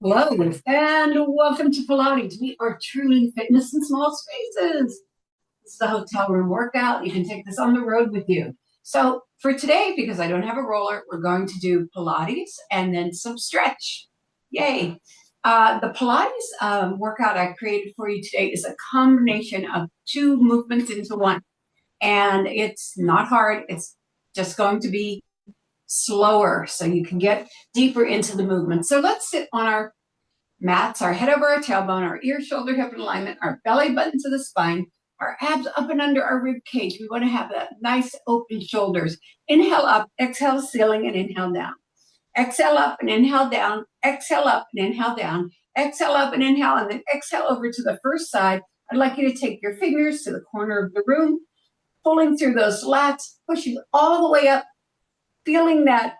Hello, and welcome to Pilates. We are truly fitness in small spaces. This is a hotel room workout. You can take this on the road with you. So for today, because I don't have a roller, we're going to do Pilates and then some stretch. Yay. The Pilates workout I created for you today is a combination of two movements into one. And it's not hard. It's just going to be slower so you can get deeper into the movement. So let's sit on our mats, our head over our tailbone, our ear, shoulder, hip alignment, our belly button to the spine, our abs up and under our rib cage. We want to have that nice open shoulders. Inhale up, exhale ceiling, and inhale down. Exhale up and inhale down, exhale up and inhale down, exhale up and inhale, and then exhale over to the first side. I'd like you to take your fingers to the corner of the room, pulling through those lats, pushing all the way up, feeling that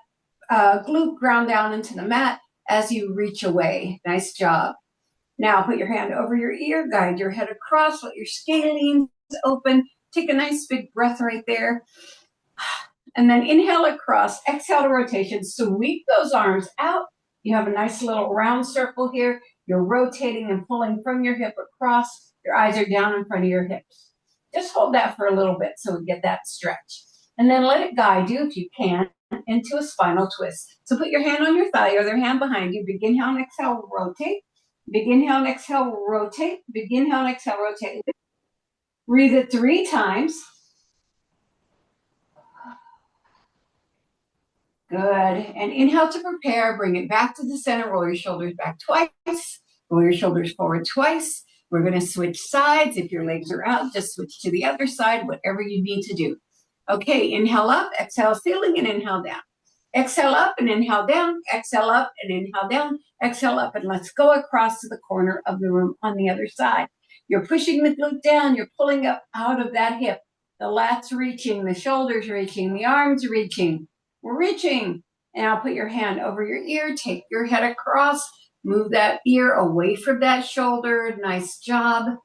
glute ground down into the mat as you reach away. Nice job. Now put your hand over your ear, guide your head across, let your scalenes open. Take a nice big breath right there. And then inhale across, exhale to rotation. Sweep those arms out. You have a nice little round circle here. You're rotating and pulling from your hip across. Your eyes are down in front of your hips. Just hold that for a little bit so we get that stretch. And then let it guide you, if you can, into a spinal twist. So put your hand on your thigh, other hand behind you. Big inhale and exhale, rotate. Big inhale and exhale, rotate. Big inhale and exhale, rotate. Breathe it 3 times. Good. And inhale to prepare. Bring it back to the center. Roll your shoulders back twice. Roll your shoulders forward twice. We're going to switch sides. If your legs are out, just switch to the other side, whatever you need to do. Okay, inhale up, exhale ceiling, and inhale down. Exhale up and inhale down, exhale up and inhale down, exhale up, and let's go across to the corner of the room on the other side. You're pushing the glute down, you're pulling up out of that hip. The lats reaching, the shoulders reaching, the arms reaching. We're reaching. Now put your hand over your ear, take your head across, move that ear away from that shoulder. Nice job.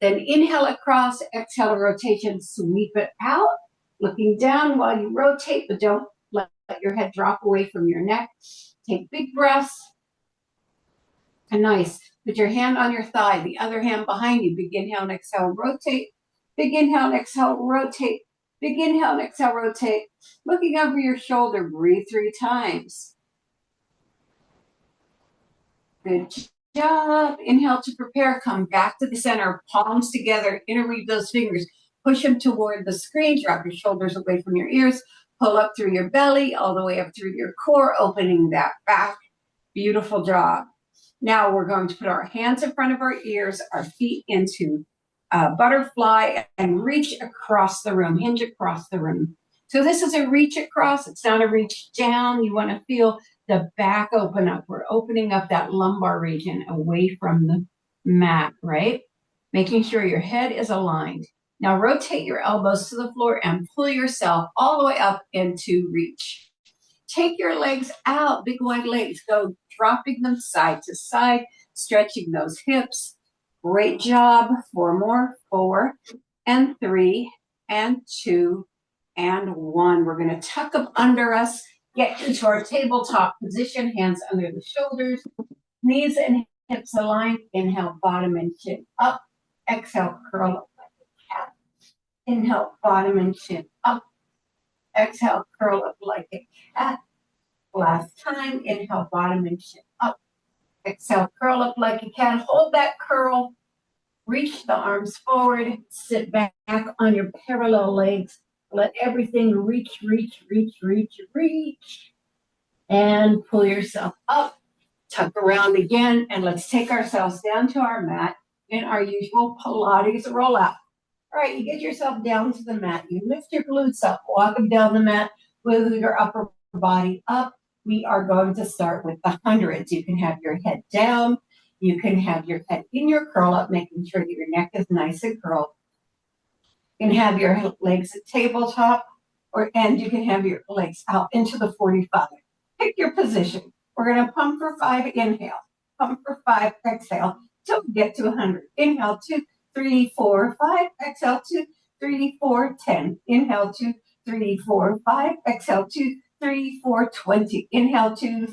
Then inhale across, exhale rotation, sweep it out. Looking down while you rotate, but don't let your head drop away from your neck. Take big breaths. And nice. Put your hand on your thigh, the other hand behind you. Big inhale and exhale, rotate. Big inhale and exhale, rotate. Big inhale and exhale, rotate. Looking over your shoulder, breathe 3 times. Good job. Inhale to prepare. Come back to the center, palms together, interweave those fingers. Push them toward the screen, drop your shoulders away from your ears, pull up through your belly, all the way up through your core, opening that back. Beautiful job. Now we're going to put our hands in front of our ears, our feet into butterfly, and reach across the room, hinge across the room. So this is a reach across. It's not a reach down. You want to feel the back open up. We're opening up that lumbar region away from the mat, right? Making sure your head is aligned. Now rotate your elbows to the floor and pull yourself all the way up into reach. Take your legs out, big wide legs. Go dropping them side to side, stretching those hips. Great job. 4 more. 4 and 3 and 2 and 1. We're going to tuck up under us, get into our tabletop position, hands under the shoulders, knees and hips aligned. Inhale, bottom and chin up. Exhale, curl up. Inhale, bottom and chin up. Exhale, curl up like a cat. Last time, inhale, bottom and chin up. Exhale, curl up like a cat. Hold that curl. Reach the arms forward. Sit back on your parallel legs. Let everything reach, reach, reach, reach, reach. And pull yourself up. Tuck around again. And let's take ourselves down to our mat in our usual Pilates rollout. All right, you get yourself down to the mat. You lift your glutes up, walk them down the mat with your upper body up. We are going to start with the hundreds. You can have your head down. You can have your head in your curl up, making sure that your neck is nice and curled. You can have your legs at tabletop, and you can have your legs out into the 45. Pick your position. We're going to pump for 5, inhale. Pump for 5, exhale, till we get to 100. Inhale, 2, 3, 4, 5. Exhale, 2, 3, 4, 10. Inhale, 2, 3, 4, 5. Exhale, 2, 3, 4, 20. Inhale, 2,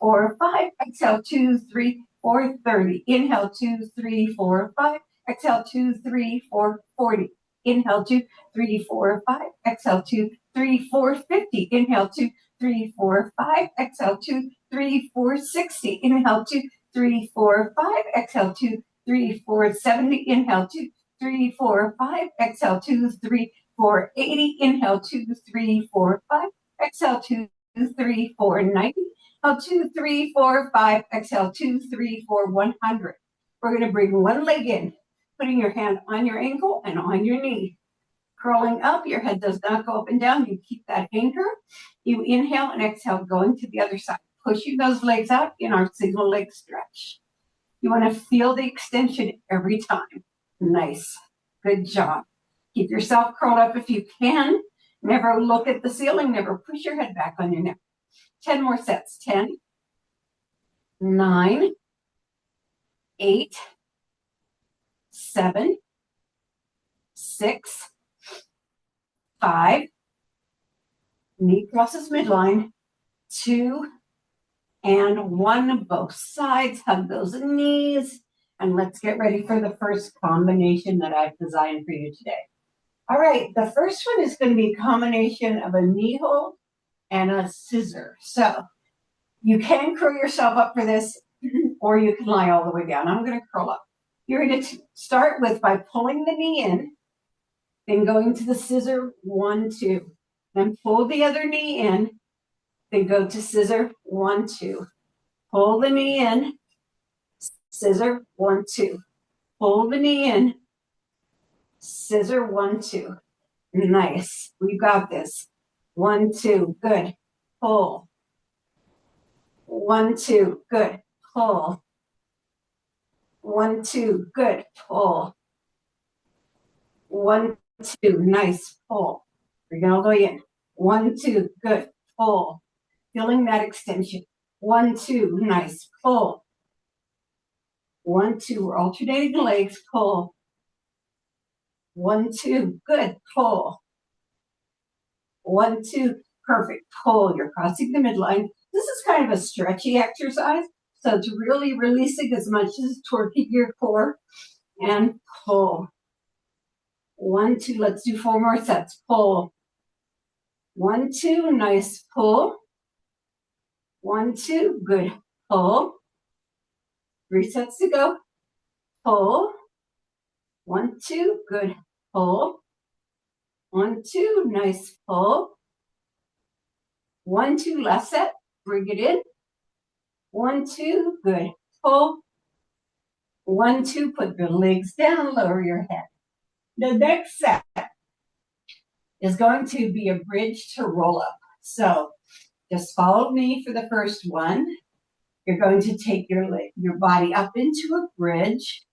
4, 5. Exhale, 2, 3, 4, 30. Inhale, 2, 3, 4, 5. Exhale, 2, 3, 4, 40. Inhale, 2, 3, 4, 5. Exhale, 2, 3, 4, 50. Inhale, 2, 3, 4, 5. Exhale, 2, 3, 4, 60. Inhale, 2, 3, 4, 5. Exhale, 2, 3, 4, 70. Inhale, 2, 3, 4, 5. Exhale, 2, 3, 4, 80. Inhale, 2, 3, 4, 5. Exhale, 2, 3, 4, 90. Inhale, 2, 3, 4, 5. Exhale, 2, 3, 4, 100. We're going to bring one leg in, putting your hand on your ankle and on your knee. Curling up, your head does not go up and down. You keep that anchor. You inhale and exhale, going to the other side. Pushing those legs out in our single leg stretch. You want to feel the extension every time. Nice. Good job. Keep yourself curled up if you can. Never look at the ceiling. Never push your head back on your neck. 10 more sets. 10, 9, 8, 7, 6, 5, knee crosses midline, 2, and 1. Both sides, hug those knees, and let's get ready for the first combination that I've designed for you today. All right, the first one is going to be a combination of a knee hold and a scissor. So you can curl yourself up for this, or you can lie all the way down. I'm going to curl up. You're going to start with by pulling the knee in, then going to the scissor, 1, 2. Then pull the other knee in, then go to scissor, 1, 2. Pull the knee in, scissor, 1, 2. Pull the knee in, scissor, 1, 2. Nice. We got this. 1, 2. Good. Pull. 1, 2. Good. Pull. 1, 2. Good. Pull. 1, 2. Nice. Pull. We're going to go in. 1, 2. Good. Pull. Feeling that extension. 1, 2. Nice. Pull. 1, 2. We're alternating the legs. Pull. 1, 2. Good. Pull. 1, 2. Perfect. Pull. You're crossing the midline. This is kind of a stretchy exercise, so it's really releasing as much as torquing your core. And pull. 1, 2. Let's do 4 more sets. Pull. 1, 2. Nice. Pull. 1, 2. Good. Pull. 3 sets to go. Pull. 1, 2. Good. Pull. 1, 2. Nice. Pull. 1, 2. Last set. Bring it in. 1, 2. Good. Pull. 1, 2. Put the legs down. Lower your head. The next set is going to be a bridge to roll up. So just follow me for the first one. You're going to take your body up into a bridge,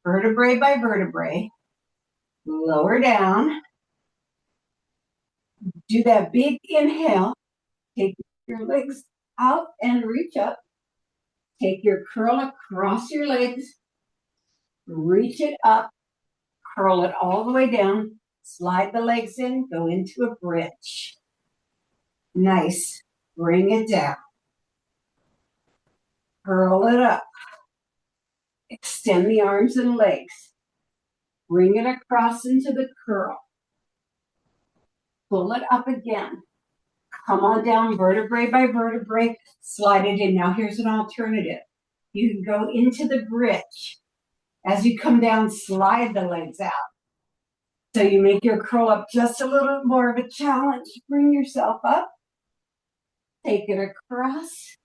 vertebrae by vertebrae. Lower down. Do that big inhale. Take your legs out and reach up. Take your curl across your legs. Reach it up. Curl it all the way down. Slide the legs in. Go into a bridge. Nice. Bring it down. Curl it up. Extend the arms and legs. Bring it across into the curl. Pull it up again. Come on down vertebrae by vertebrae. Slide it in. Now here's an alternative. You can go into the bridge. As you come down, slide the legs out. So you make your curl up just a little more of a challenge. Bring yourself up. Take it across.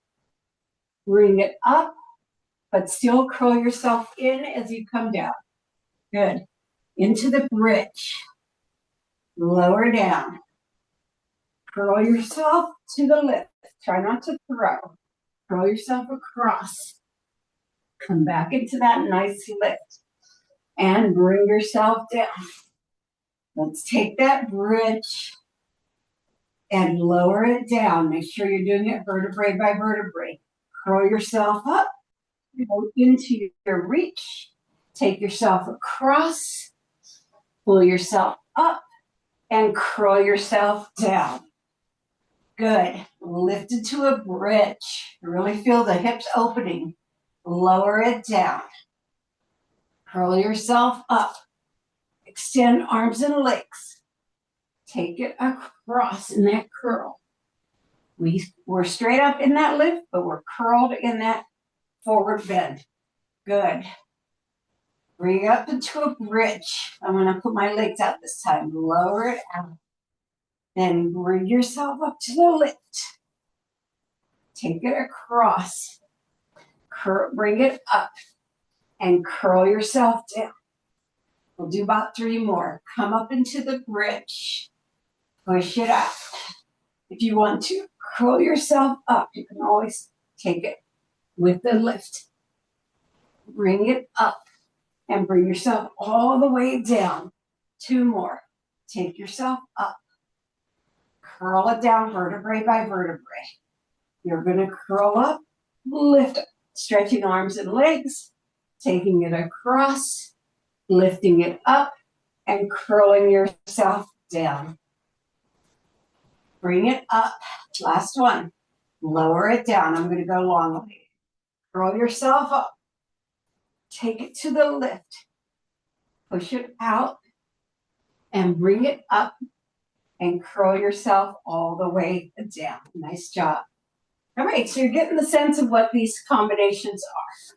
Bring it up. But still curl yourself in as you come down. Good. Into the bridge. Lower down. Curl yourself to the lift. Try not to throw. Curl yourself across. Come back into that nice lift. And bring yourself down. Let's take that bridge and lower it down. Make sure you're doing it vertebrae by vertebrae. Curl yourself up. Go into your reach. Take yourself across. Pull yourself up and curl yourself down. Good. Lift it to a bridge. Really feel the hips opening. Lower it down. Curl yourself up. Extend arms and legs. Take it across in that curl. We're straight up in that lift, but we're curled in that forward bend. Good. Bring it up into a bridge. I'm going to put my legs out this time. Lower it out. Then bring yourself up to the lift. Take it across. Bring it up and curl yourself down. We'll do about 3 more. Come up into the bridge. Push it out. If you want to curl yourself up, you can always take it with the lift. Bring it up and bring yourself all the way down. 2 more. Take yourself up. Curl it down vertebrae by vertebrae. You're going to curl up, lift, stretching arms and legs, taking it across, lifting it up, and curling yourself down. Bring it up. Last one. Lower it down. I'm going to go long. Curl yourself up. Take it to the lift. Push it out and bring it up and curl yourself all the way down. Nice job. All right, so you're getting the sense of what these combinations are.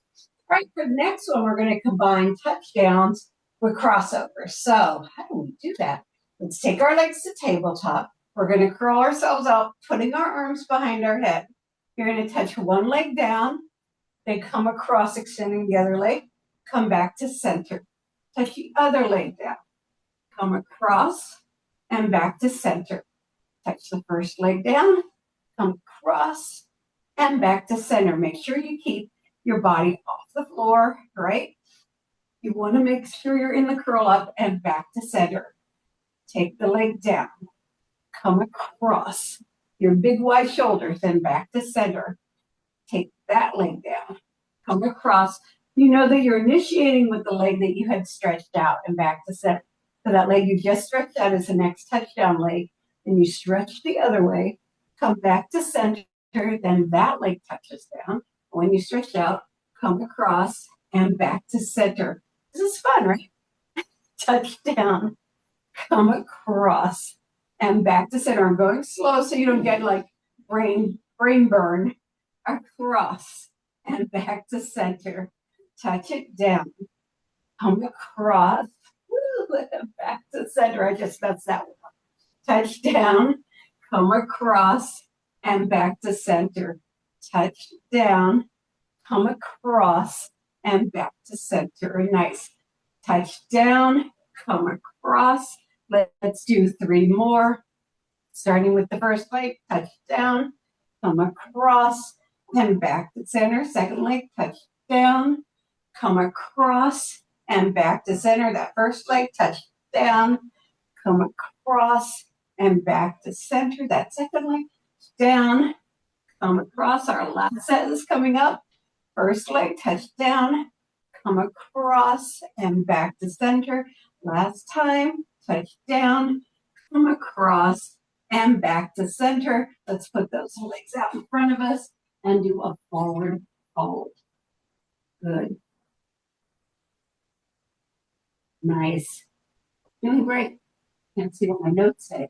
All right, for the next one, we're going to combine touchdowns with crossovers. So how do we do that? Let's take our legs to tabletop. We're going to curl ourselves up, putting our arms behind our head. You're going to touch one leg down, then come across, extending the other leg. Come back to center. Touch the other leg down. Come across and back to center. Touch the first leg down. Come across and back to center. Make sure you keep your body off the floor, right? You want to make sure you're in the curl up and back to center. Take the leg down. Come across your big wide shoulders, then back to center. Take that leg down. Come across. You know that you're initiating with the leg that you had stretched out and back to center. So that leg you just stretched out is the next touchdown leg. Then you stretch the other way. Come back to center. Then that leg touches down. When you stretch out, come across and back to center. This is fun, right? Touch down. Come across and back to center. I'm going slow so you don't get like brain burn. Across and back to center. Touch it down. Come across. Back to center. That's that one. Touch down. Come across and back to center. Touch down. Come across and back to center. Nice. Touch down. Come across. Let's do 3 more. Starting with the first leg. Touch down. Come across and back to center. Second leg. Touch down. Come across and back to center. That first leg. Touch down. Come across and back to center. That second leg. Down. Come across. Our last set is coming up. First leg. Touch down. Come across and back to center. Last time. Touch down. Come across and back to center. Let's put those legs out in front of us and do a forward fold. Good. Nice. Doing great. Can't see what my notes say.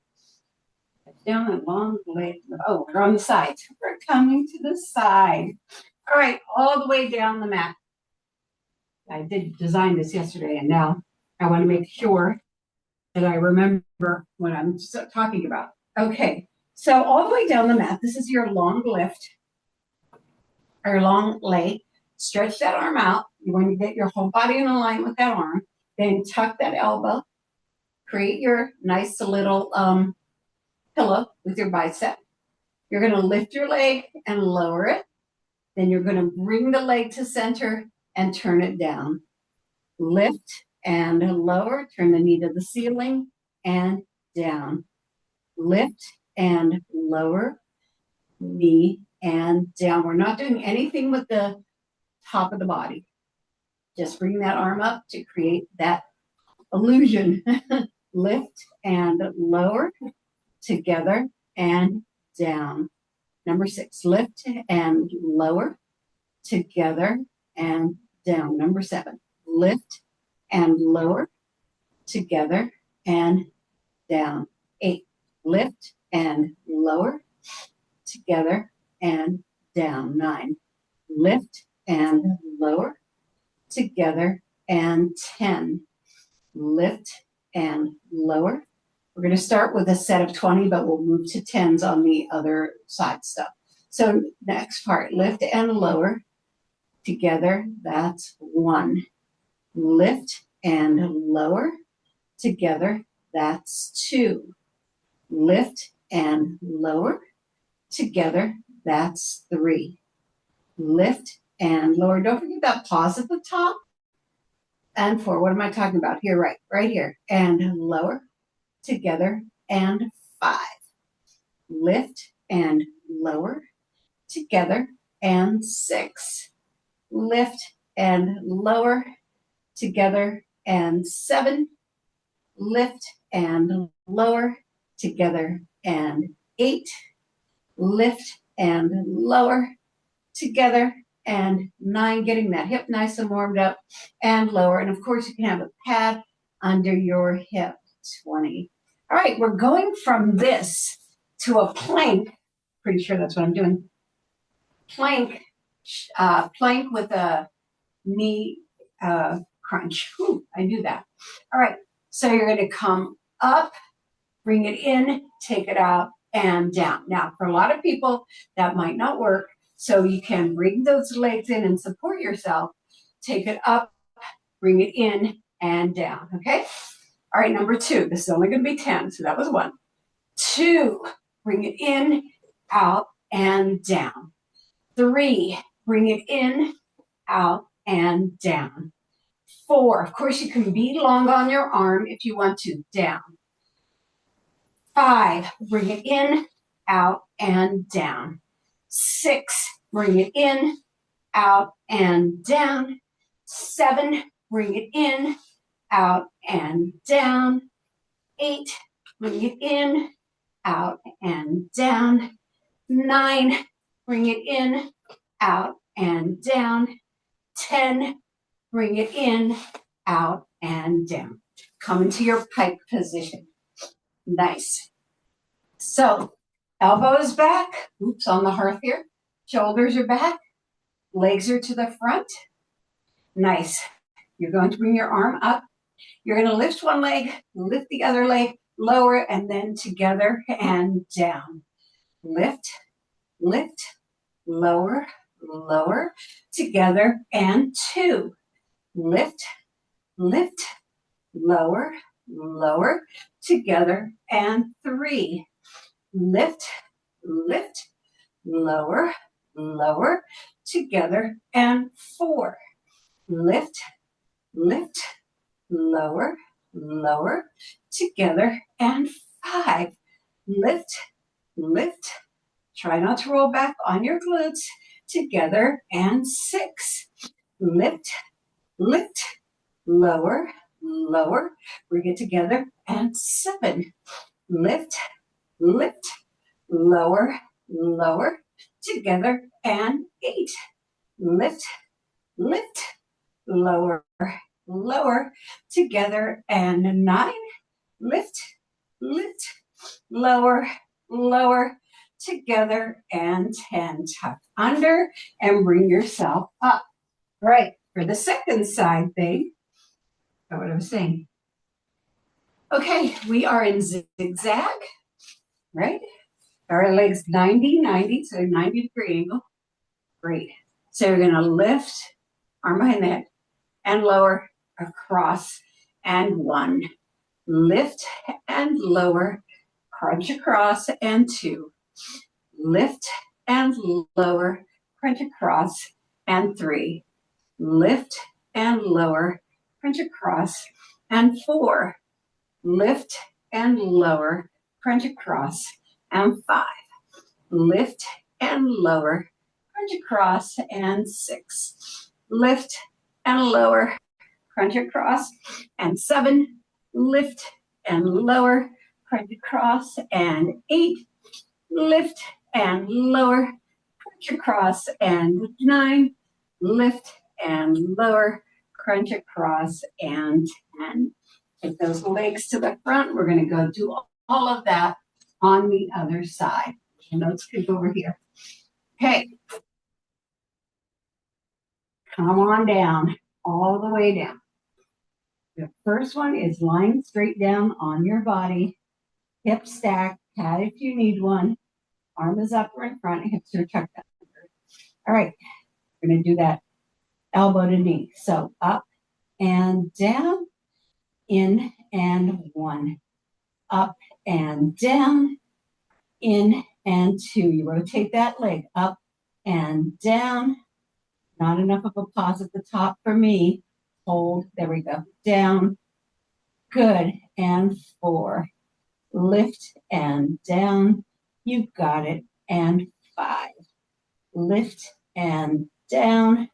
Down and long leg. Oh, we're on the sides. We're coming to the side. All right, all the way down the mat. I did design this yesterday, and now I want to make sure that I remember what I'm talking about. Okay, so all the way down the mat, this is your long lift, or long lay. Stretch that arm out. You want to get your whole body in alignment with that arm. Then tuck that elbow. Create your nice little pillow with your bicep. You're going to lift your leg and lower it. Then you're going to bring the leg to center and turn it down. Lift and lower. Turn the knee to the ceiling and down. Lift and lower. Knee and down. We're not doing anything with the top of the body. Just bring that arm up to create that illusion. Lift and lower, together and down. Number 6, lift and lower, together and down. Number 7, lift and lower, together and down. 8, lift and lower, together and down. 9, lift and lower, together and 10, lift and lower. We're going to start with a set of 20, but we'll move to 10s on the other side stuff. So next part, lift and lower, together, that's 1. Lift and lower, together, that's 2. Lift and lower, together, that's 3. Lift and lower. Don't forget that pause at the top. And 4, what am I talking about? Here, right here. And lower, together, and 5. Lift and lower, together, and 6. Lift and lower, together, and 7. Lift and lower, together, and 8. Lift and lower, together, and 9. Getting that hip nice and warmed up, and lower. And of course, you can have a pad under your hip. 20. All right, we're going from this to a plank. Pretty sure that's what I'm doing. Plank with a knee crunch. Ooh, I do that. All right, so you're going to come up, bring it in, take it out, and down. Now, for a lot of people, that might not work, so you can bring those legs in and support yourself. Take it up, bring it in, and down, okay? All right, number 2. This is only going to be 10, so that was 1. 2, bring it in, out, and down. 3, bring it in, out, and down. 4, of course, you can be long on your arm if you want to, down. 5, bring it in, out, and down. 6, bring it in, out, and down. 7, bring it in, out, and down. 8, bring it in, out, and down. 9, bring it in, out, and down. 10, bring it in, out, and down. Come into your pike position. Nice. So, elbows back. Oops, on the hearth here. Shoulders are back. Legs are to the front. Nice. You're going to bring your arm up. You're going to lift one leg, lift the other leg, lower, and then together and down. Lift, lift, lower, lower, together, and 2. Lift, lift, lower, lower, together, and 3. Lift, lift, lower, lower, together, and 4. Lift, lift, lower, lower, together, and 5. Lift, lift, try not to roll back on your glutes, together, and 6. Lift, lift, lower, lower, bring it together, and 7. Lift, lift, lower, lower, together, and 8. Lift, lift, lower, lower, together, and 9. Lift, lift, lower, lower, together, and 10. Tuck under and bring yourself up. All right, for the second side thing, that's what I was saying. Okay, we are in zigzag, right? Our legs 90, so 90-degree angle. Great. So you're going to lift, arm behind the head, and lower, across, and 1. Lift and lower, crunch across, and 2. Lift and lower, crunch across, and 3. Lift and lower, crunch across, and 4. Lift and lower, crunch across, and 5. Lift and lower, crunch across, and 6. Lift and lower, crunch across, and 7. Lift and lower, crunch across, and 8. lift and lower, crunch across and 9, lift and lower, crunch across and 10. Take those legs to the front. We're going to go do all of that on the other side. The notes could go over here. Okay. Come on down, all the way down. The first one is lying straight down on your body, hips stacked, pad if you need one. Arm is up or in front, hips are tucked under. All right, we're going to do that elbow to knee. So up and down, in and 1. Up and down, in and 2. You rotate that leg up and down. Not enough of a pause at the top for me. Hold, there we go. Down, good, and 4. Lift and down, you got it, and 5. Lift and down,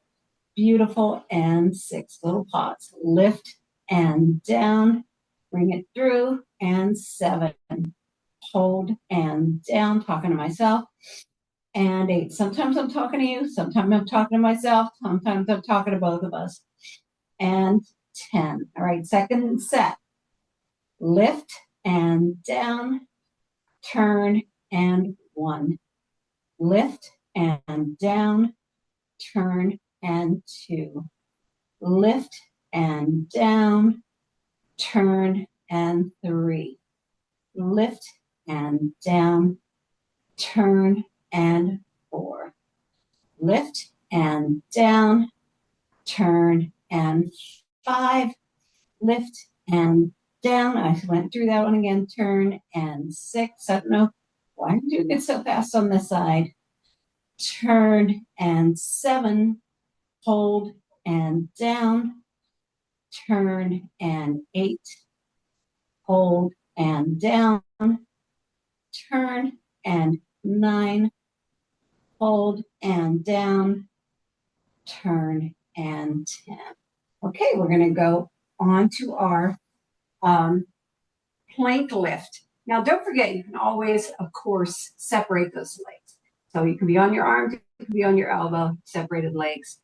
beautiful, and 6. Little pause. Lift and down, bring it through, and 7. Hold and down, talking to myself, and 8. Sometimes I'm talking to you, sometimes I'm talking to myself, sometimes I'm talking to both of us. And 10. All right, second set. Lift and down, turn and 1. Lift and down, turn and 2. Lift and down, turn and 3. Lift and down, turn and 4. Lift and down, turn and 5. Lift and down. I went through that one again. Turn and 6. I don't know why I'm doing it so fast on this side. Turn and 7. Hold and down. Turn and 8. Hold and down. Turn and 9. Hold and down. Turn and 10. Okay, we're going to go on to our plank lift. Now, don't forget, you can always, of course, separate those legs. So you can be on your arm, you can be on your elbow, separated legs,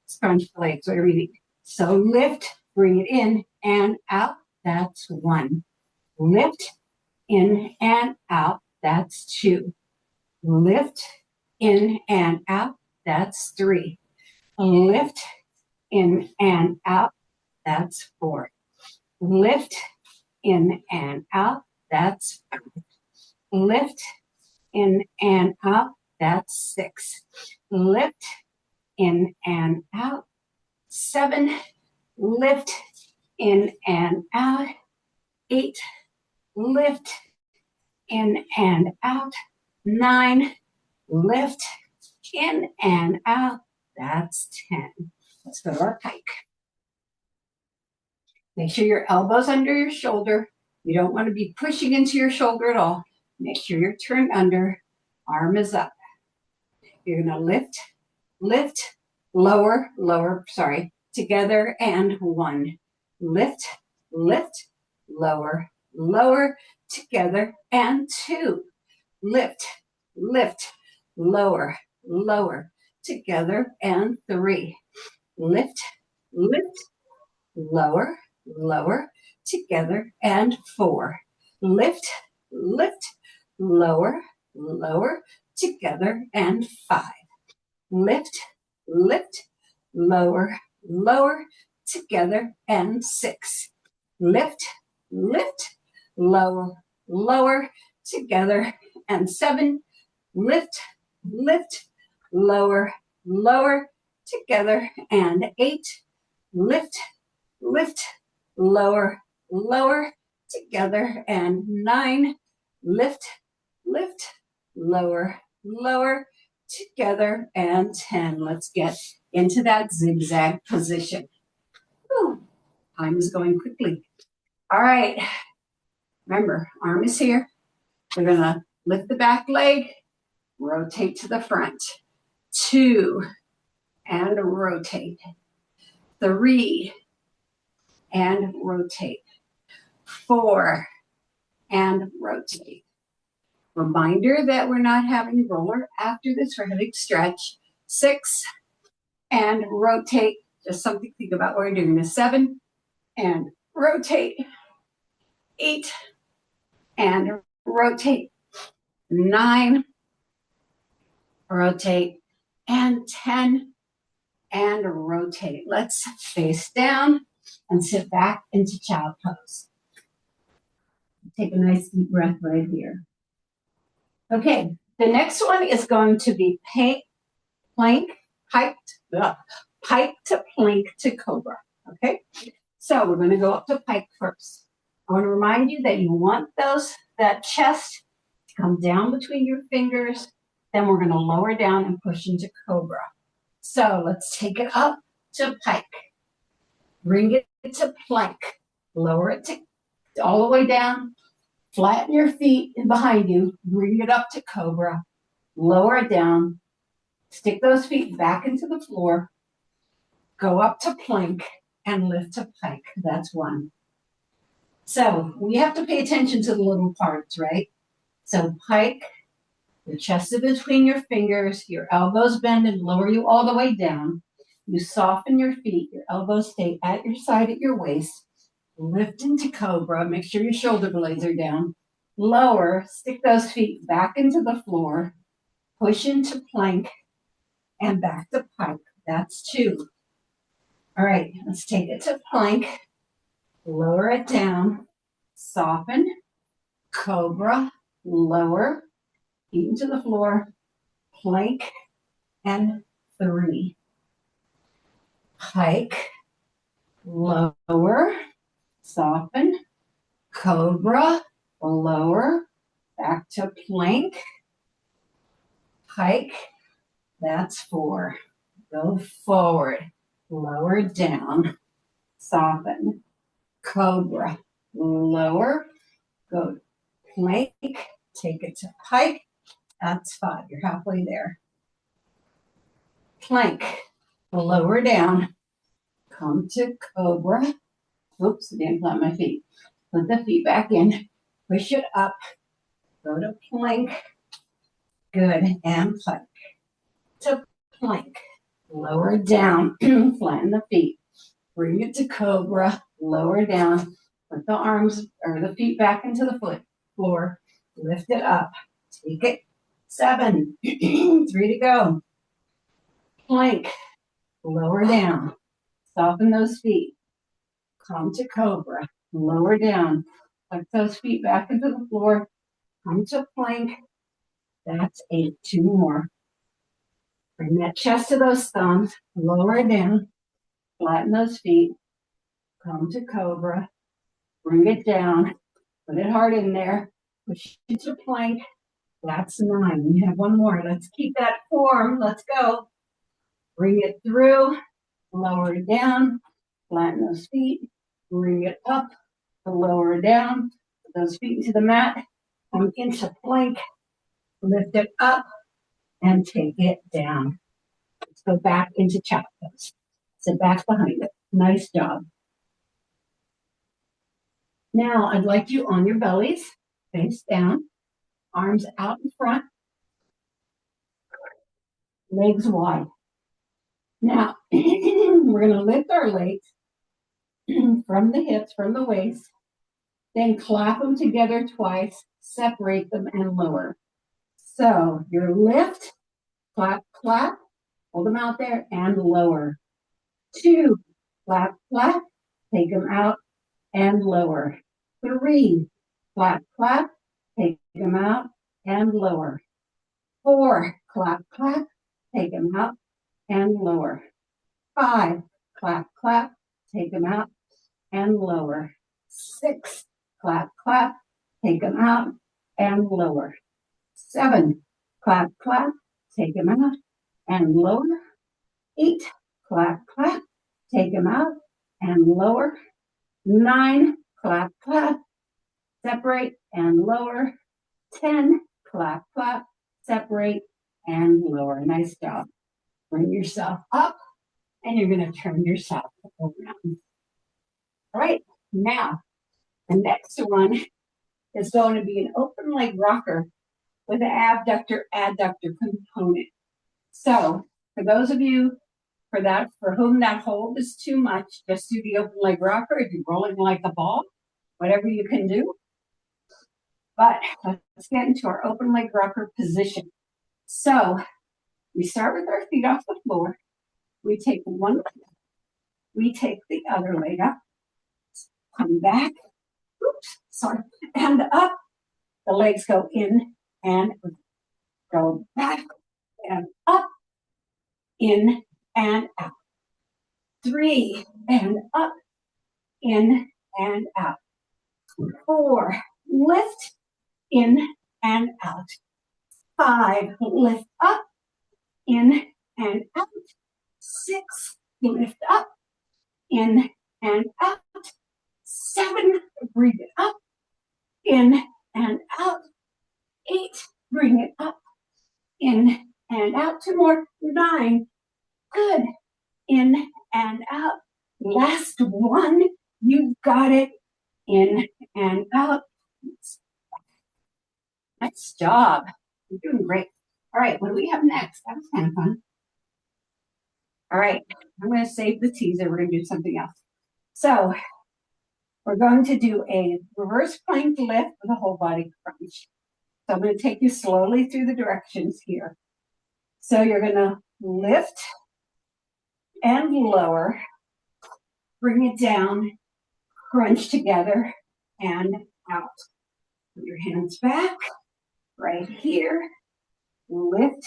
scrunch the legs, whatever you need. So lift, bring it in and out. That's 1. Lift, in and out. That's 2. Lift, in and out. That's 3. Lift, in and out. That's 4. Lift, in and out. That's 5. Lift, in and out. That's 6. Lift, in and out. 7. Lift, in and out. 8. Lift, in and out. 9. Lift, in and out. That's 10. Let's go to our pike. Make sure your elbow's under your shoulder. You don't want to be pushing into your shoulder at all. Make sure you're turned under. Arm is up. You're going to lift, lift, lower, together, and 1. Lift, lift, lower, lower, together, and 2. Lift, lift, lower, lower, together, and 3. Lift, lift, lower, lower, together, and 4. Lift, lift, lower, lower, together, and 5. Lift, lift, lower, lower, together, and 6. Lift, lift, lower, lower, together, and 7. Lift, lift, lower, lower, together, and 8. Lift, lift, lower, lower, together, and 9. Lift, lift, lower, lower, together, and 10. Let's get into that zigzag position. Whew. Time is going quickly. All right. Remember, arm is here. We're going to lift the back leg, rotate to the front. 2, and rotate. 3, and rotate. 4, and rotate. Reminder that we're not having roller after this. We're having stretch. 6, and rotate. Just something to think about what you're doing. 7, and rotate. 8, and rotate. 9, rotate, and 10, and rotate. Let's face down and sit back into child pose. Take a nice deep breath right here. Okay, the next one is going to be plank, pike to plank to cobra. Okay, so we're going to go up to pike first. I want to remind you that you want that chest to come down between your fingers. Then we're going to lower down and push into cobra. So let's take it up to pike. Bring it to plank. Lower it to all the way down. Flatten your feet in behind you. Bring it up to cobra. Lower it down. Stick those feet back into the floor. Go up to plank and lift to pike. That's 1. So we have to pay attention to the little parts, right? So pike, your chest is between your fingers, your elbows bend and lower you all the way down. You soften your feet, your elbows stay at your side at your waist. Lift into cobra, make sure your shoulder blades are down. Lower, stick those feet back into the floor. Push into plank and back to pike. That's 2. All right, let's take it to plank. Lower it down. Soften. Cobra. Lower. Feet into the floor. Plank. And 3. Pike. Lower. Soften. Cobra. Lower. Back to plank. Pike. That's 4. Go forward. Lower down. Soften. Cobra. Lower. Go plank. Take it to pike. That's 5. You're halfway there. Plank. Lower down. Come to cobra. Oops, I didn't plant my feet. Put the feet back in. Push it up. Go to plank. Good. And pike. To plank. Lower down. Flatten the feet. Bring it to cobra. Lower down. Put the arms or the feet back into the floor. Lift it up. Take it. 7. 3 to go. Plank. Lower down. Soften those feet. Come to cobra. Lower down. Tuck those feet back into the floor. Come to plank. That's 8. 2 more. Bring that chest to those thumbs. Lower down. Flatten those feet. Come to cobra. Bring it down. Put it hard in there. Push it to plank. That's 9. We have 1 more. Let's keep that form. Let's go. Bring it through. Lower it down. Flatten those feet. Bring it up. Lower down. Put those feet into the mat. Come into plank. Lift it up. And take it down. Let's go back into child pose. Sit back behind it. Nice job. Now, I'd like you on your bellies, face down, arms out in front, legs wide. Now, we're going to lift our legs from the hips, from the waist, then clap them together twice, separate them, and lower. So, your lift, clap, clap, hold them out there, and lower. 2, clap, clap, take them out, and lower. 3, clap, clap, take them out and lower. 4, clap, clap, take them out and lower. 5, clap, clap, take them out and lower. 6, clap, clap, take them out and lower. 7, clap, clap, take them out and lower. 8, clap, clap, take them out and lower. 9, clap, clap, separate and lower. 10, clap, clap, separate and lower. Nice job. Bring yourself up and you're going to turn yourself around. All right, now the next one is going to be an open leg rocker. with an abductor adductor component. So for those of you for whom that hold is too much, just do the open leg rocker. If you're rolling like a ball, whatever you can do. But let's get into our open leg rocker position. So we start with our feet off the floor. We take one leg, we take the other leg up, come back, and up. The legs go in and go back and up, in and out. 3 and up, in and out. 4, lift, in and out. 5, lift up, in and out. 6, lift up, in and out. 7, breathe it up, in and out. 8, bring it up, in and out. 2 more. 9, good, in and out. Last one, you've got it, in and out. Nice job. You're doing great. All right, what do we have next? That was kind of fun. All right, I'm going to save the teaser. We're going to do something else. So we're going to do a reverse plank lift with a whole body crunch. So I'm going to take you slowly through the directions here. So you're going to lift and lower, bring it down, crunch together and out. Put your hands back, right here, lift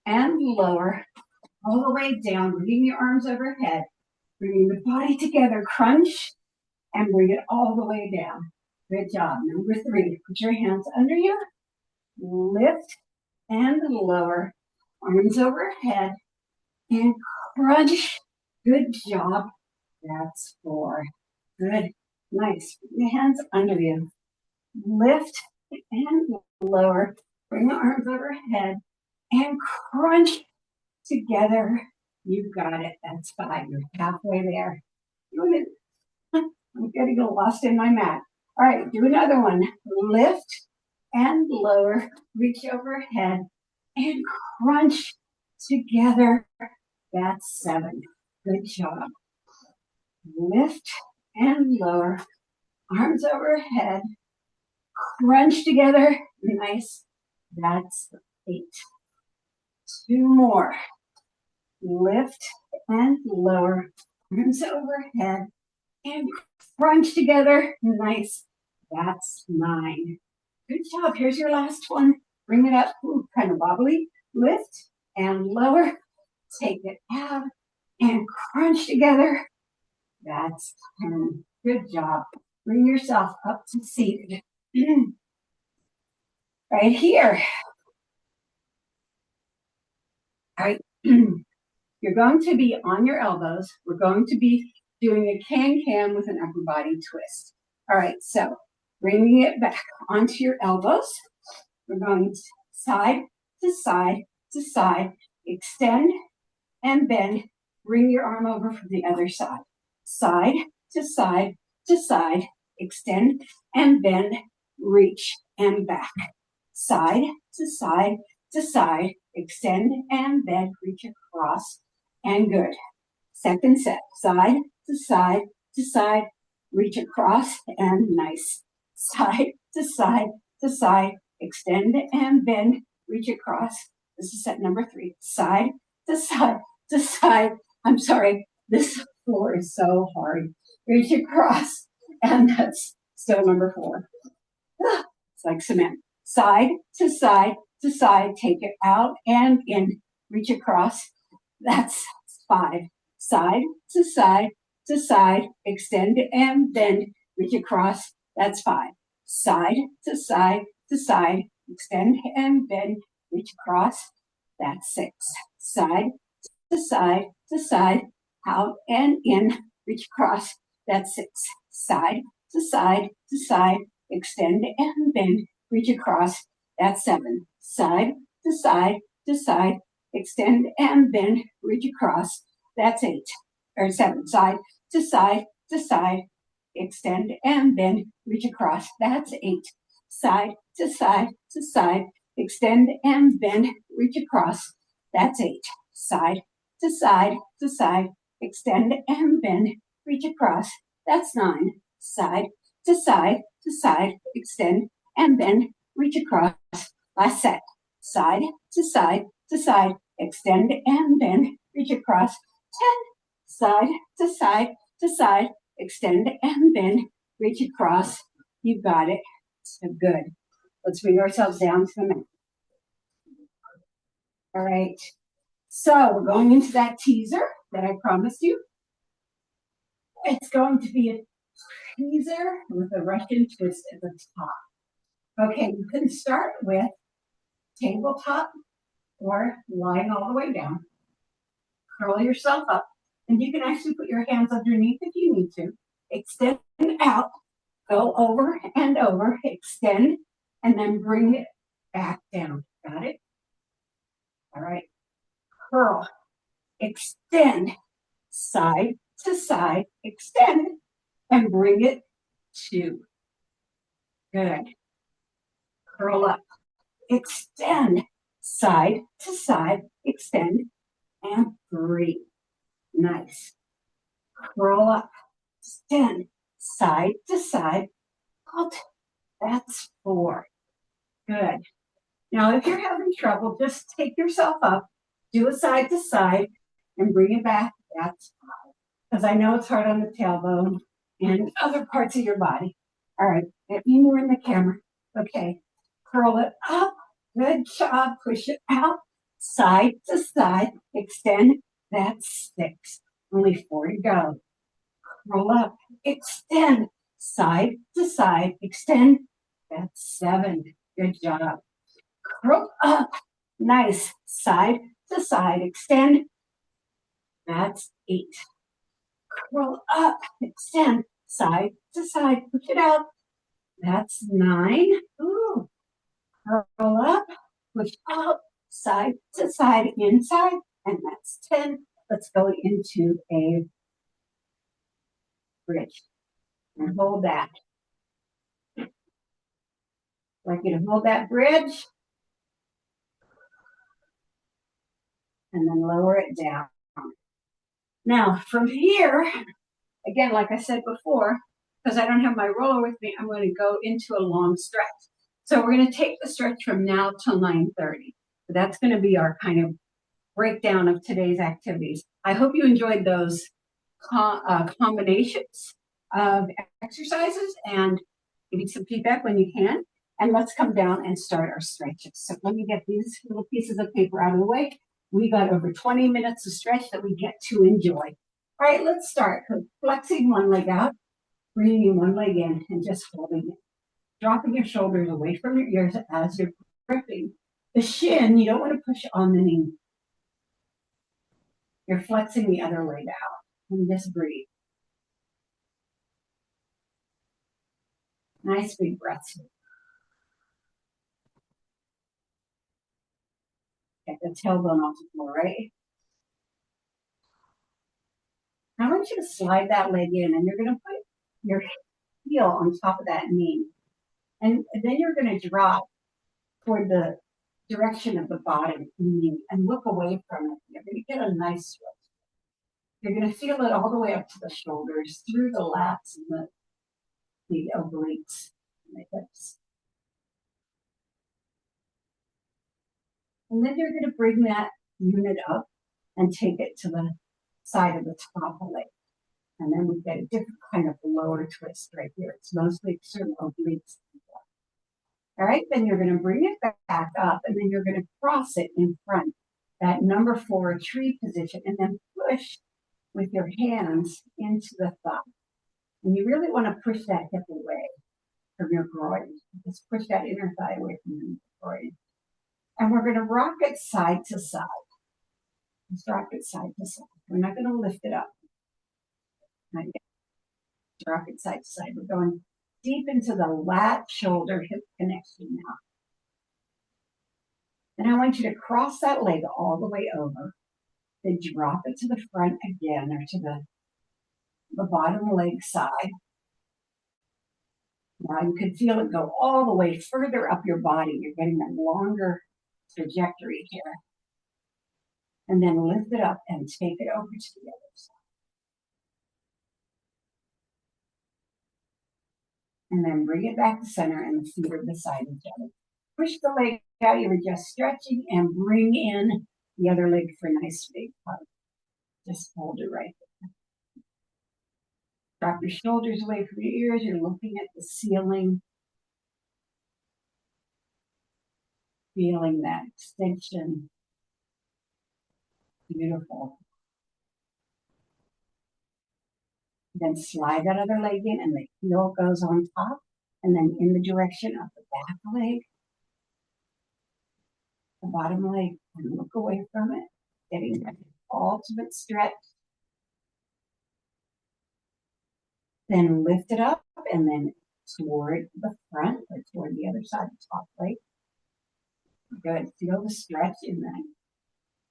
and lower, all the way down, bringing your arms overhead, bringing the body together, crunch, and bring it all the way down. Good job. Number 3, put your hands under you, lift and lower, arms overhead, and crunch. Good job. That's 4. Good. Nice. Bring your hands under you. Lift and lower. Bring the arms overhead and crunch together. You got it. That's 5. You're halfway there. I'm getting lost in my mat. All right, do another one. Lift and lower. Reach overhead and crunch together. That's 7. Good job. Lift and lower. Arms overhead. Crunch together. Nice. That's 8. 2 more. Lift and lower. Arms overhead. And crunch together. Nice. That's 9. Good job. Here's your last one. Bring it up. Ooh, kind of wobbly. Lift and lower. Take it out and crunch together. That's 10. Good job. Bring yourself up to seated. Right here. All right. You're going to be on your elbows. We're going to be doing a can-can with an upper body twist. All right, so bringing it back onto your elbows. We're going side to side to side. Extend and bend. Bring your arm over from the other side. Side to side to side. Extend and bend. Reach and back. Side to side to side. Extend and bend. Reach across. And good. Second set. Side to side to side. Reach across and nice. Side to side to side. Extend and bend. Reach across. This is set number 3. Side to side to side. I'm sorry. This floor is so hard. Reach across. And that's still number 4. It's like cement. Side to side to side. Take it out and in. Reach across. That's 5. Side to side to side. Extend and bend. Reach across. That's 5. Side to side to side. Extend and bend. Reach across. That's 6. Side to side to side. Out and in. Reach across. That's 6. Side to side to side. Extend and bend. Reach across. That's 7. Side to side to side. Extend and bend. Reach across. That's 8. Or 7. Side to side to side. Extend and bend. Reach across. That's 8. Side to side to side. extend and bend, reach across. That's 8. Side to side to side, extend and bend, reach across. That's 9. Side to side to side, extend and bend, reach across. Last set. Side to side to side, extend and bend, reach across. 10. Side to side to side, extend and bend, reach across. You got it. So good. Let's bring ourselves down to the mat. All right. So we're going into that teaser that I promised you. It's going to be a teaser with a Russian twist at the top. Okay, you can start with tabletop or lying all the way down. Curl yourself up, and you can actually put your hands underneath if you need to. Extend out, go over and over, extend, and then bring it back down. Got it? All right. Curl, extend, side to side, extend, and bring it 2. Good. Curl up, extend, side to side, extend, and 3. Nice. Curl up, extend, side to side, out. That's 4. Good. Now, if you're having trouble, just take yourself up, do a side to side, and bring it back. That's 5. Because I know it's hard on the tailbone and other parts of your body. All right, get me more in the camera. Okay, curl it up. Good job. Push it out. Side to side. Extend. That's 6. Only 4 to go. Curl up. Extend. Side to side. Extend. That's 7. Good job. Curl up. Nice. Side to side. Extend. That's 8. Curl up. Extend. Side to side. Push it out. That's 9. Ooh. Curl up. Push out. Side to side. Inside. And that's 10. Let's go into a bridge. And hold that. I'd like you to hold that bridge. And then lower it down. Now, from here, again, like I said before, because I don't have my roller with me, I'm going to go into a long stretch. So we're going to take the stretch from now till 9:30. That's going to be our kind of breakdown of today's activities. I hope you enjoyed those combinations of exercises, and give me some feedback when you can. And let's come down and start our stretches. So let me get these little pieces of paper out of the way. We got over 20 minutes of stretch that we get to enjoy. All right, let's start. Flexing one leg out, bringing one leg in, and just holding it. Dropping your shoulders away from your ears as you're gripping. The shin, you don't want to push on the knee. You're flexing the other leg out. And just breathe. Nice big breaths. Get the tailbone off the floor, right? Now I want you to slide that leg in, and you're going to put your heel on top of that knee. And then you're going to drop toward the direction of the bottom knee and look away from it. You're going to get a nice stretch. You're going to feel it all the way up to the shoulders, through the lats and the obliques and the hips. And then you're going to bring that unit up and take it to the side of the top of the leg. And then we get a different kind of lower twist right here. It's mostly external obliques. All right, then you're going to bring it back up, and then you're going to cross it in front, that number 4 tree position, and then push with your hands into the thigh. And you really want to push that hip away from your groin. Just push that inner thigh away from your groin. And we're going to rock it side to side. Just rock it side to side. We're not going to lift it up. Not yet. Rock it side to side. We're going deep into the lat, shoulder, hip connection now. And I want you to cross that leg all the way over. Then drop it to the front again, or to the bottom leg side. Now you can feel it go all the way further up your body. You're getting a longer trajectory here. And then lift it up and take it over to the other side. And then bring it back to center and the feet are beside each other. Push the leg out, you were just stretching, and bring in the other leg for a nice big hug. Just hold it right there. Drop your shoulders away from your ears. You're looking at the ceiling. Feeling that extension. Beautiful. Then slide that other leg in and the heel goes on top and then in the direction of the back leg, the bottom leg, and look away from it, getting that ultimate stretch. Then lift it up and then toward the front or toward the other side of the top leg. Good. Feel the stretch in that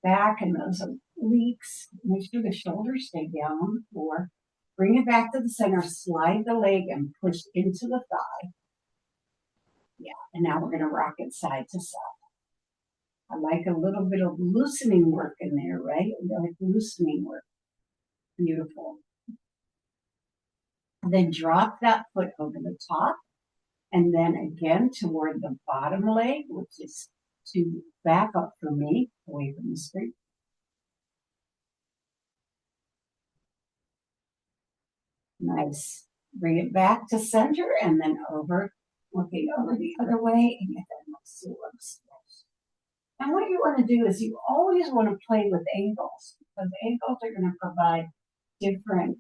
back and those obliques. Make sure the shoulders stay down on the floor. Bring it back to the center, slide the leg and push into the thigh. Yeah, and now we're going to rock it side to side. I like a little bit of loosening work in there, right? I like loosening work. Beautiful. Then drop that foot over the top and then again toward the bottom leg, which is to back up for me, away from the screen. Nice. Bring it back to center and then over, looking over the other way and get that nice little stretch. And what you want to do is you always want to play with angles because angles are going to provide different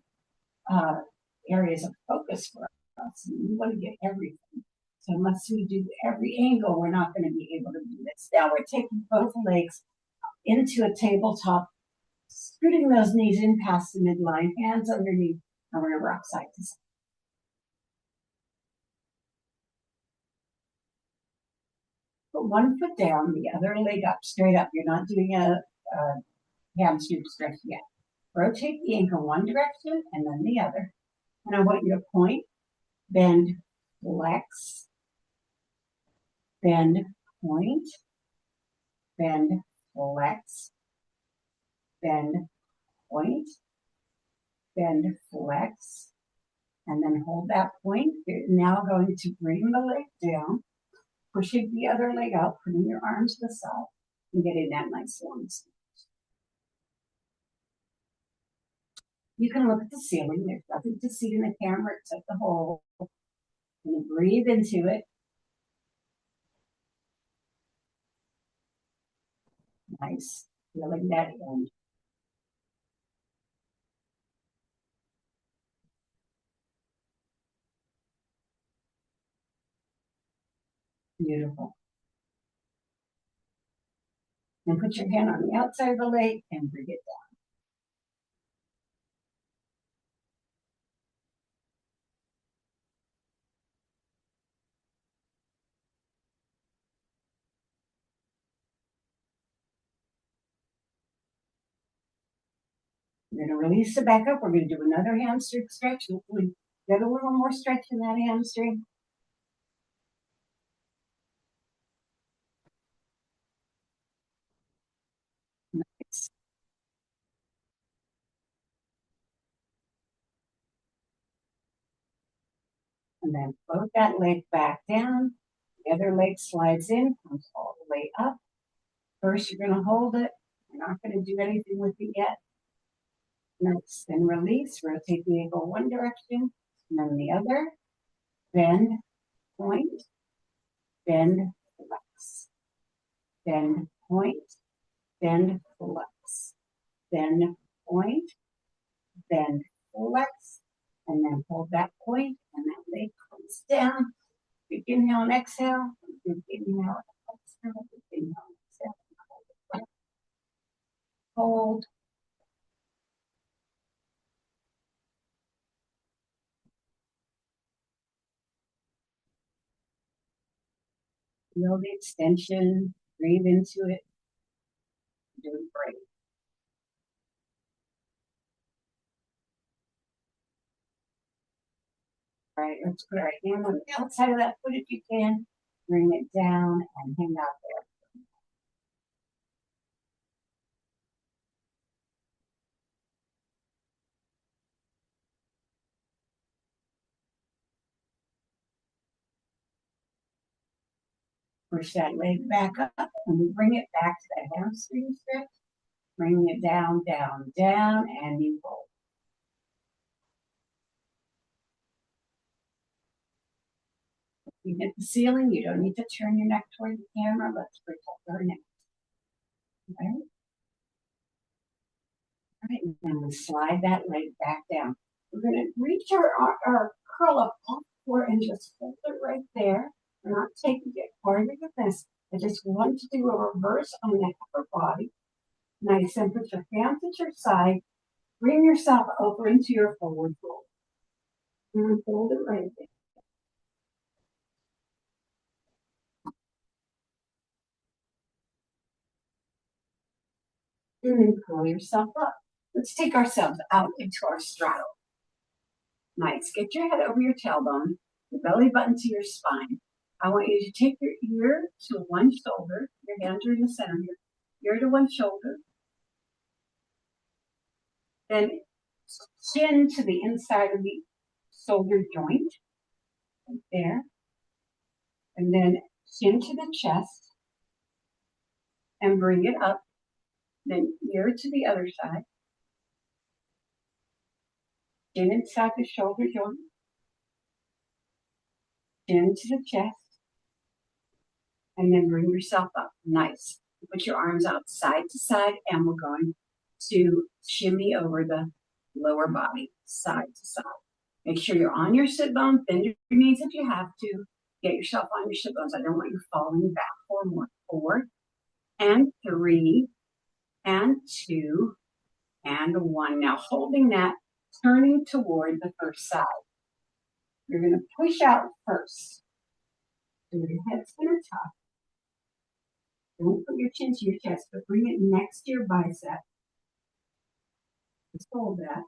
areas of focus for us. And we want to get everything. So unless we do every angle, we're not going to be able to do this. Now we're taking both legs into a tabletop, scooting those knees in past the midline, hands underneath, and we're going to rock side to side. Put one foot down, the other leg up, straight up. You're not doing a hamstring stretch yet. Rotate the ankle one direction and then the other. And I want you to point, bend, flex, bend, point, bend, flex, bend, point, bend, flex, and then hold that point. You're now going to bring the leg down, pushing the other leg out, putting your arms to the side, and getting that nice long stretch. You can look at the ceiling. There's nothing to see in the camera except the hole. And breathe into it. Nice. Feeling that end. Beautiful. And put your hand on the outside of the leg and bring it down. We're going to release it back up. We're going to do another hamstring stretch. Hopefully get a little more stretch in that hamstring. Nice. And then float that leg back down. The other leg slides in, comes all the way up. First, you're going to hold it. You're not going to do anything with it yet. Nice. Then release. Rotate the ankle one direction, and then the other. Bend, point, bend, flex. Bend, point, bend, flex. Bend, point, bend, flex. And then hold that point, and that leg comes down. Big inhale and exhale. Big inhale and exhale. Big inhale and exhale. Hold. Feel the extension. Breathe into it. You're doing great. right, let's put our hand on the outside of that foot if you can. Bring it down and hang out there. Push that leg back up and we bring it back to the hamstring stretch. Bring it down, down, down, and you hold. You hit the ceiling, you don't need to turn your neck toward the camera. Let's protect our neck. Okay? All right, and then we slide that leg back down. We're going to reach our curl up off the floor and just hold it right there. We're not taking it farther than this. I just want to do a reverse on the upper body. Nice, and put your hands at your side. Bring yourself over into your forward fold. And hold it right there. And then pull yourself up. Let's take ourselves out into our straddle. Nice. Get your head over your tailbone, your belly button to your spine. I want you to take your ear to one shoulder. Your hands are in the center here. Ear to one shoulder. Then chin to the inside of the shoulder joint. Right there. And then chin to the chest. And bring it up. Then ear to the other side. Chin inside the shoulder joint. Chin to the chest. And then bring yourself up. Nice. Put your arms out side to side, and we're going to shimmy over the lower body, side to side. Make sure you're on your sit bone. Bend your knees if you have to. Get yourself on your sit bones. I don't want you falling back. 4 more. 4 and 3 and 2 and 1. Now holding that, turning toward the first side. You're going to push out first. So your head's going to tuck. Don't put your chin to your chest, but bring it next to your bicep. Just hold that.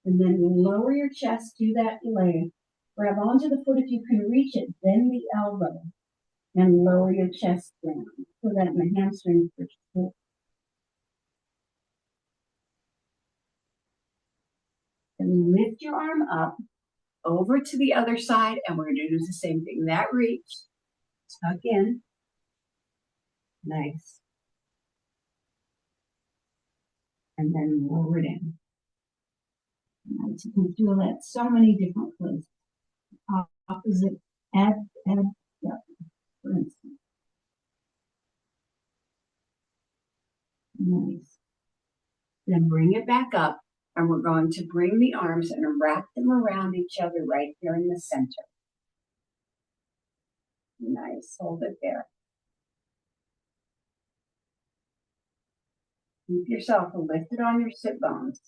And then lower your chest to that leg. Grab onto the foot if you can reach it. Bend the elbow. And lower your chest down. So that in the hamstring for sure. And lift your arm up over to the other side. And we're going to do the same thing. That reach. Tuck in. Nice. And then lower it in. Nice. You can feel that so many different places. Opposite, add, yeah, for instance. Nice. Then bring it back up, and we're going to bring the arms and wrap them around each other right here in the center. Nice. Hold it there. Keep yourself lifted on your sit bones.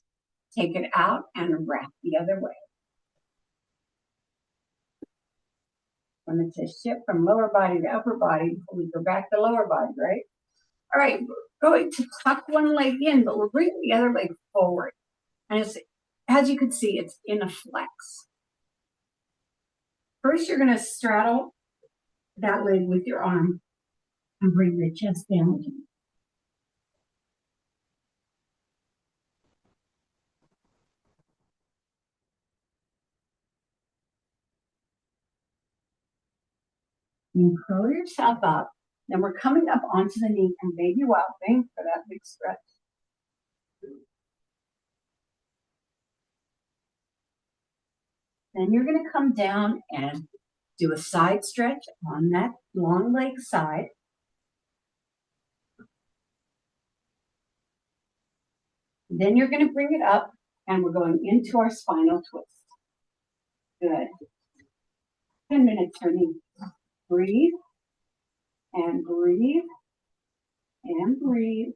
Take it out and wrap the other way. When it says shift from lower body to upper body, we go back to lower body, right? All right, we're going to tuck one leg in, but we're bringing the other leg forward. And it's, as you can see, it's in a flex. First, you're going to straddle that leg with your arm and bring your chest down. You curl yourself up. Then we're coming up onto the knee and baby whopping for that big stretch. Then you're going to come down and do a side stretch on that long leg side. Then you're going to bring it up, and we're going into our spinal twist. Good. 10 minutes for me. Breathe, and breathe, and breathe.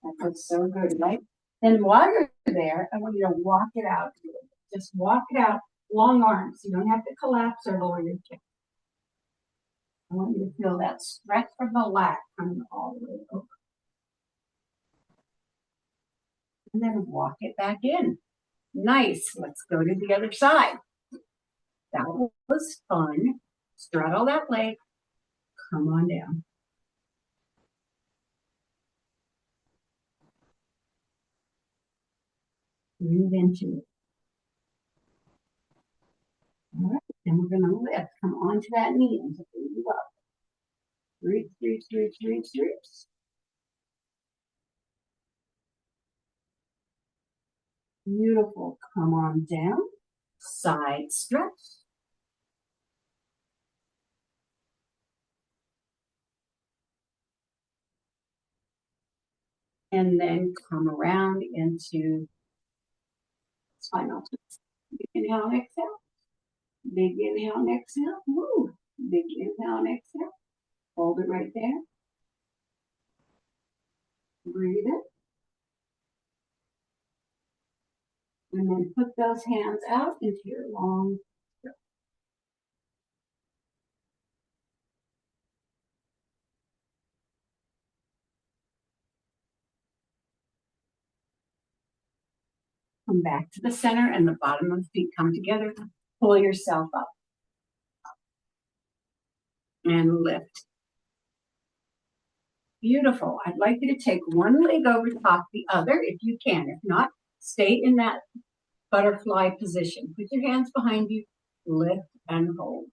That feels so good, right? Then while you're there, I want you to walk it out. Just walk it out, long arms. You don't have to collapse or lower your chin. I want you to feel that stretch from the lat coming all the way over. And then walk it back in. Nice. Let's go to the other side. That was fun. Straddle that leg. Come on down. Breathe into it. All right, then we're going to lift. Come onto that knee and breathe up. Reach, reach, reach, reach, reach. Beautiful. Come on down. Side stretch. And then come around into spinal twist. Big inhale and exhale. Big inhale and exhale. Woo. Big inhale and exhale. Hold it right there. Breathe it. And then put those hands out into your long stretch. Come back to the center and the bottom of the feet come together. Pull yourself up. And lift. Beautiful. I'd like you to take one leg over top the other if you can. If not, stay in that butterfly position. Put your hands behind you, lift and hold.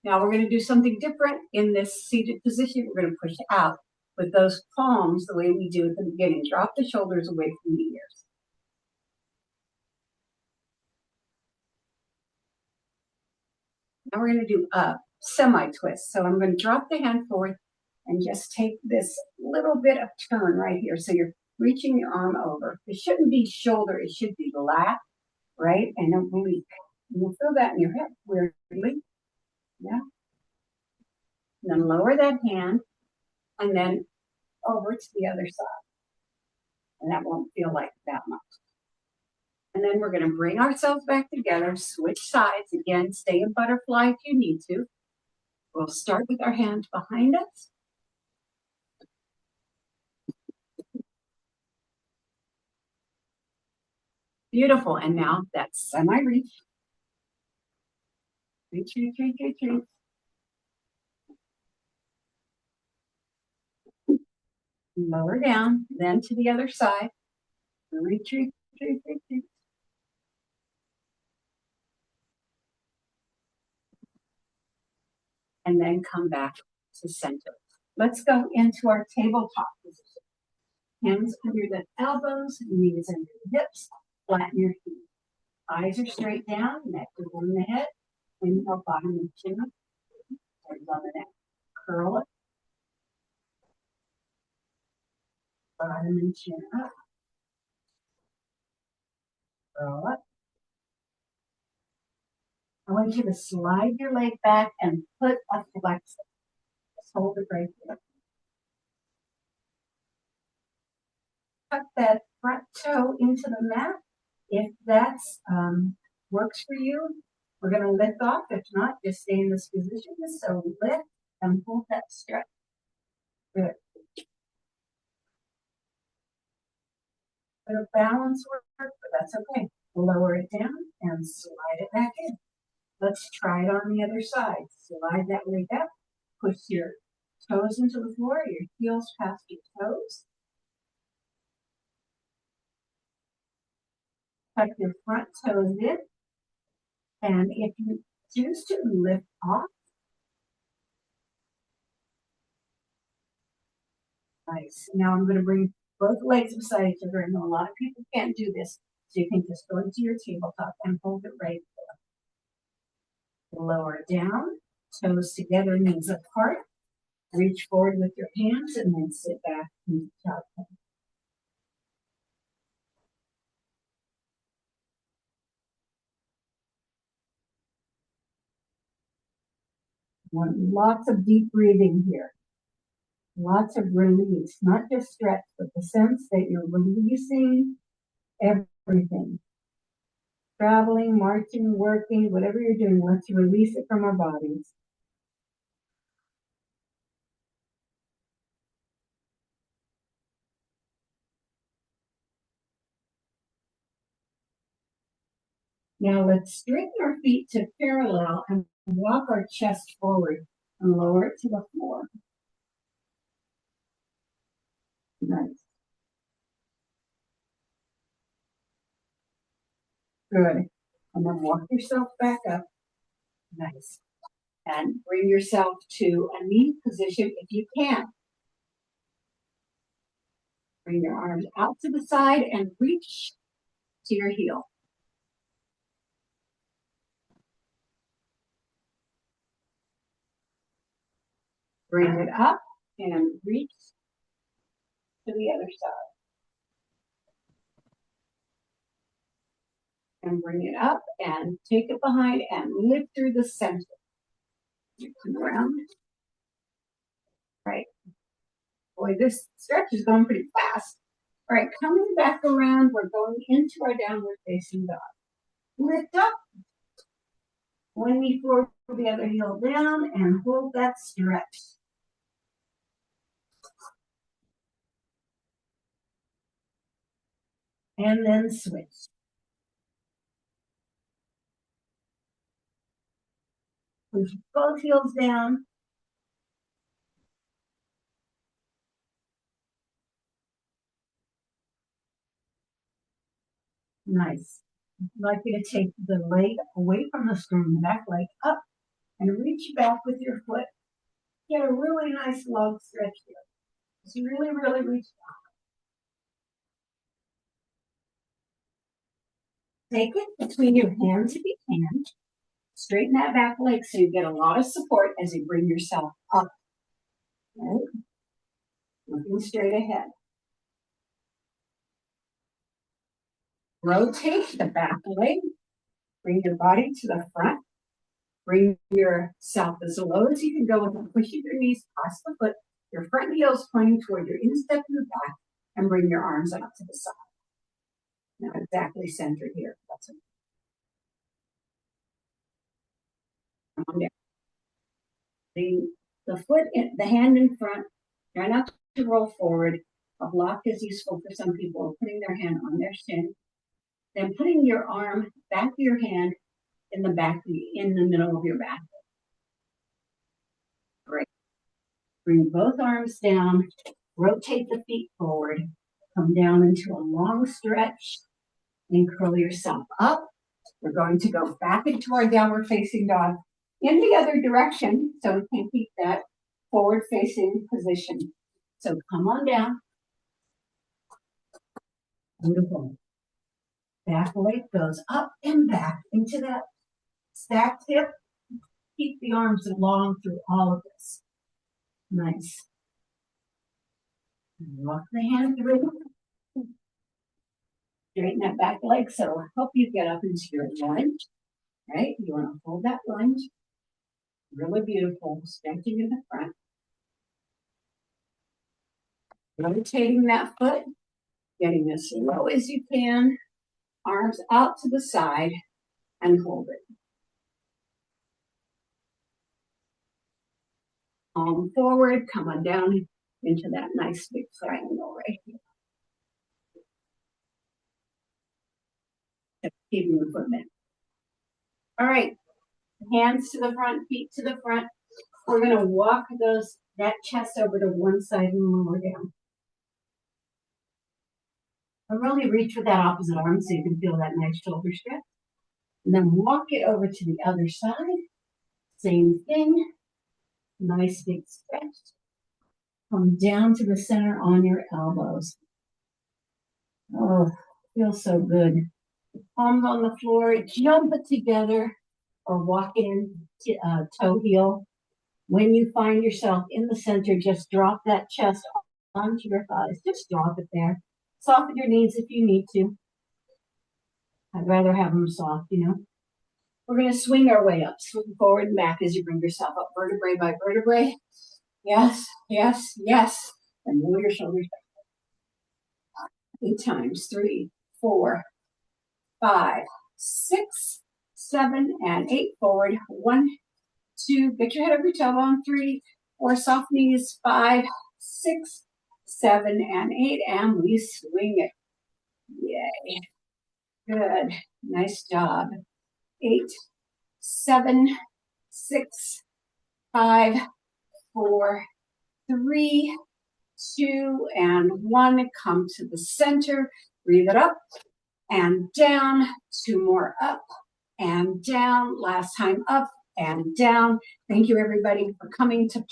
Now we're going to do something different in this seated position. We're going to push out with those palms the way we do at the beginning. Drop the shoulders away from the ears. Now we're going to do a semi-twist. So I'm going to drop the hand forward and just take this little bit of turn right here. So you're reaching your arm over. It shouldn't be shoulder. It should be lap, right? And oblique. And you'll feel that in your hip weirdly. Yeah. And then lower that hand and then over to the other side. And that won't feel like that much. And then we're going to bring ourselves back together, switch sides. Again, stay in butterfly if you need to. We'll start with our hands behind us. Beautiful. And now that's semi-reach. Reach, reach, reach, reach, reach. Lower down, then to the other side. Reach, reach, reach, reach, reach. And then come back to center. Let's go into our tabletop position. Hands under the elbows, knees under the hips, flatten your feet. Eyes are straight down, neck is on the head. Inhale, bottom and chin up. Hands on the neck. Curl it. Bottom and chin up. Curl up. I want you to slide your leg back and put a flexor. Just hold it right there. Tuck that front toe into the mat. If that works for you, we're going to lift off. If not, just stay in this position. So lift and hold that stretch. Good. Bit of balance work, but that's okay. Lower it down and slide it back in. Let's try it on the other side. Slide that leg up. Push your toes into the floor, your heels past your toes. Tuck your front toes in. And if you choose to lift off, nice. Now I'm going to bring both legs beside each other. I know a lot of people can't do this, so you can just go into your tabletop and hold it right there. Lower down, toes together, knees apart. Reach forward with your hands and then sit back into child pose. Want lots of deep breathing here. Lots of release, not just stretch, but the sense that you're releasing everything. Traveling, marching, working, whatever you're doing, let's release it from our bodies. Now let's straighten our feet to parallel and walk our chest forward and lower it to the floor. Nice. Good. And then walk yourself back up. Nice. And bring yourself to a knee position if you can. Bring your arms out to the side and reach to your heel. Bring it up and reach to the other side. And bring it up and take it behind and lift through the center. Come around. Right. Boy, this stretch is going pretty fast. All right, coming back around, we're going into our downward facing dog. Lift up. One knee forward, the other heel down, and hold that stretch. And then switch. Push both heels down. Nice. I'd like you to take the leg away from the string, the back leg up, and reach back with your foot. Get a really nice long stretch here. Just really, really reach back. Take it between your hands if you can. Straighten that back leg so you get a lot of support as you bring yourself up. Right? Looking straight ahead. Rotate the back leg. Bring your body to the front. Bring yourself as low as you can go without pushing your knees past the foot. Your front heel is pointing toward your instep in the back, and bring your arms out to the side. Now exactly centered here. That's it. Come on down. The foot, the hand in front. Try not to roll forward. A block is useful for some people, putting their hand on their shin. Then putting your arm back of your hand in the back, in the middle of your back. Great. Bring both arms down. Rotate the feet forward. Come down into a long stretch and curl yourself up. We're going to go back into our downward facing dog in the other direction, so we can keep that forward facing position. So come on down. Beautiful. Back leg goes up and back into that stacked hip. Keep the arms long through all of this. Nice. Walk the hand through. Straighten that back leg so it'll help you get up into your lunge. Right? You want to hold that lunge. Really beautiful. Stretching in the front. Rotating that foot. Getting as low as you can. Arms out to the side and hold it. Palm forward, come on down into that nice big triangle right here. Keeping the foot bent. All right, hands to the front, feet to the front. We're going to walk that chest over to one side and lower down. And really reach with that opposite arm so you can feel that nice shoulder stretch. And then walk it over to the other side. Same thing. Nice big stretch. Come down to the center on your elbows. Oh, feels so good. Palms on the floor, jump it together or walk it in toe heel. When you find yourself in the center, just drop that chest onto your thighs. Just drop it there. Soften your knees if you need to. I'd rather have them soft, you know. We're going to swing our way up. Swing forward and back as you bring yourself up, vertebrae by vertebrae. Yes, yes, yes. And move your shoulders back. 8 times. 3, 4, 5, 6, 7, and 8. Forward. 1, 2. Get your head over your tailbone. 3, 4. Soft knees. 5, 6, 7, and 8. And we swing it. Yay. Good. Nice job. 8, 7, 6, 5, 4, 3, 2, and 1. Come to the center. Breathe it up and down. 2 more up and down. Last time up and down. Thank you, everybody, for coming to